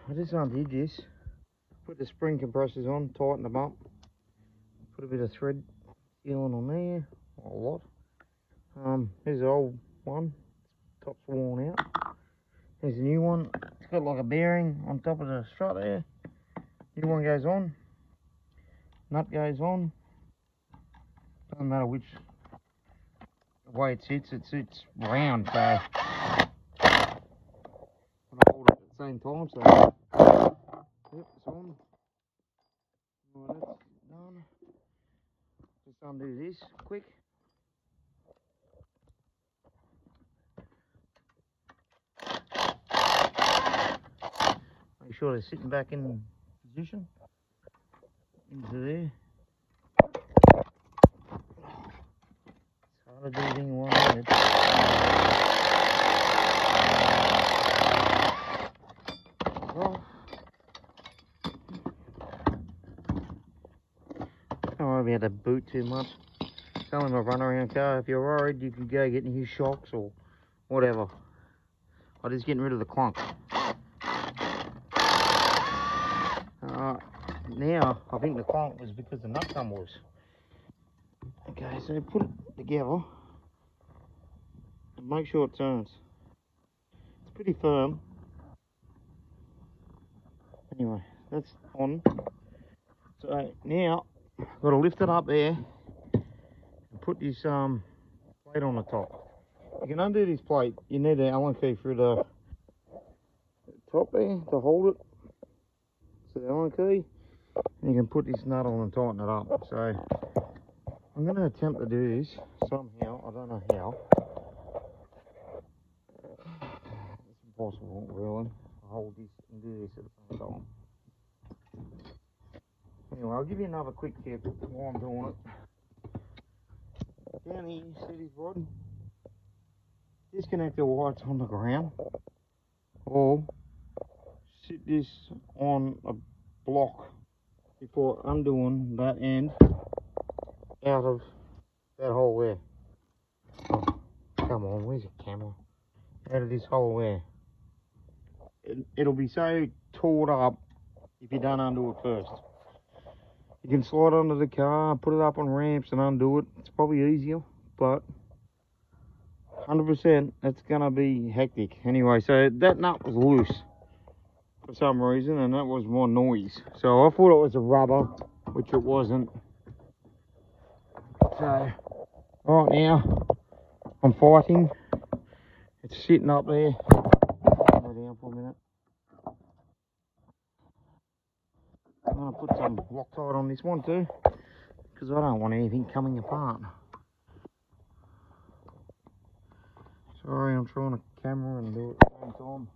I just undid this, put the spring compressors on, tighten them up, put a bit of thread sealant on there, or a lot. Here's the old one, top's worn out. Here's the new one, it's got like a bearing on top of the strut there. New one goes on, nut goes on, doesn't matter which way it sits round, so I hold it at the same time, so yep, it's on. Right, that's done. Just undo this quick. Make sure they're sitting back in position into there. It's hard to do anything in 1 minute. Don't worry about the boot too much. It's only my run around car. If you're worried, you can go get new shocks or whatever. I'm just getting rid of the clunk. Now, I think the clunk was because the nut thumb was. Okay, so put it together and make sure it turns. It's pretty firm. Anyway, that's on. So now, I've got to lift it up there and put this plate on the top. You can undo this plate. You need an Allen key through the top there to hold it. So the Allen key, and you can put this nut on and tighten it up. So I'm going to attempt to do this somehow. I don't know how. It's impossible, really. To hold this and do this at the same time. Anyway, I'll give you another quick tip while I'm doing it. Down here, you see this rod? Disconnect the wires on the ground, or sit this on a block before undoing that end out of that hole there. Oh, come on, where's the camera? Out of this hole there. It'll be so tore up if you don't undo it first. You can slide under the car, put it up on ramps and undo it. It's probably easier, but 100% it's gonna be hectic. Anyway, so that nut was loose for some reason, and that was more noise. So I thought it was a rubber, which it wasn't. So right now I'm fighting. It's sitting up there. Go down for a minute. I'm gonna put some Loctite on this one too, because I don't want anything coming apart. Sorry, I'm trying to camera and do it at the same time.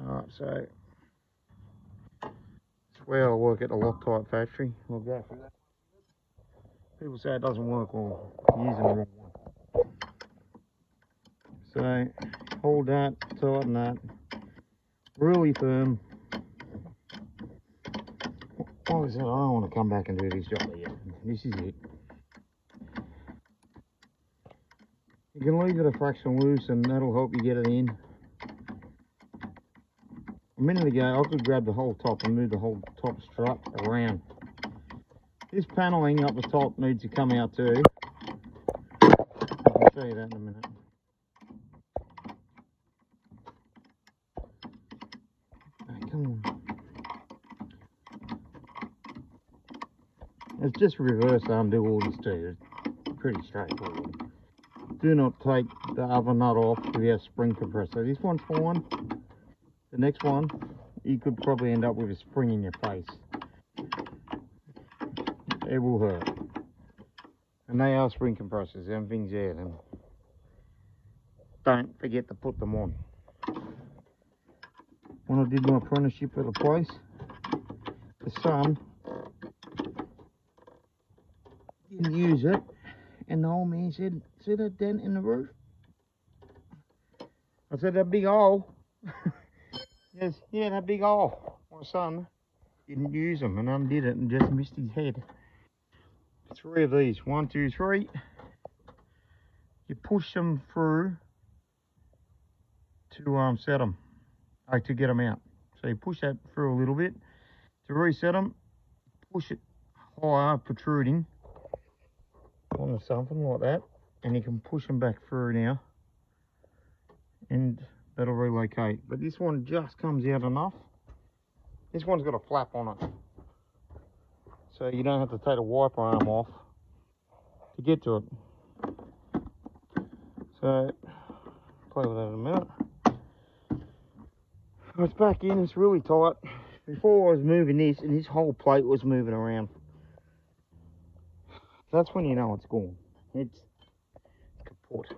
Alright, so it's where I work at the Loctite factory. We'll go through that. People say it doesn't work, or using the wrong one. So hold that, tighten that, really firm. Like I said, I don't want to come back and do this job again. This is it. You can leave it a fraction loose and that'll help you get it in. A minute ago, I could grab the whole top and move the whole top strut around. This paneling up the top needs to come out too. I'll show you that in a minute. Oh, come on. It's just reverse undo all this too. It's pretty straightforward. Do not take the other nut off if you have spring compressor. This one's fine. The next one, you could probably end up with a spring in your face. It will hurt. And they are spring compressors, everything's there. And don't forget to put them on. When I did my apprenticeship at the place, the son didn't use it, and the old man said, "See that dent in the roof?" I said, "That big hole." Yes, yeah, that big hole. My son didn't use them and undid it and just missed his head. 3 of these, 1, 2, 3. You push them through to set them. to get them out. So you push that through a little bit. To reset them, push it higher, protruding onto something like that, and you can push them back through now, and that'll relocate. But this one just comes out enough. This one's got a flap on it, so you don't have to take the wiper arm off to get to it. So play with that in a minute. It's back in, it's really tight. Before I was moving this, and this whole plate was moving around. That's when you know it's gone. It's kaput.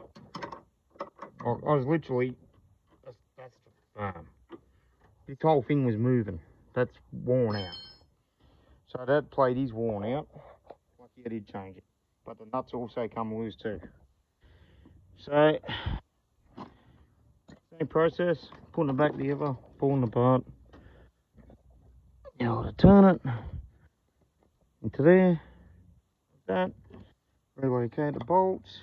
I was literally, that's the farm. This whole thing was moving. That's worn out. So that plate is worn out. Lucky I did change it. But the nuts also come loose too. So, same process, putting it back together, pulling it apart. Now to turn it into there, like that. Relocate the bolts.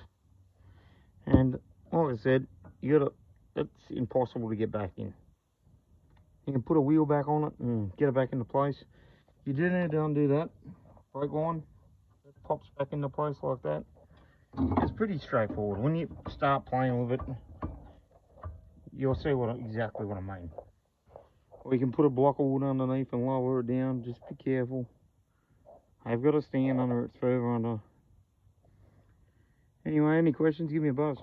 And like I said, it's impossible to get back in. You can put a wheel back on it and get it back into place. You do need to undo that brake line. It pops back into place like that. It's pretty straightforward. When you start playing with it, you'll see exactly what I mean. Or you can put a block of wood underneath and lower it down. Just be careful. I've got a stand under it further under. Anyway, any questions, give me a buzz.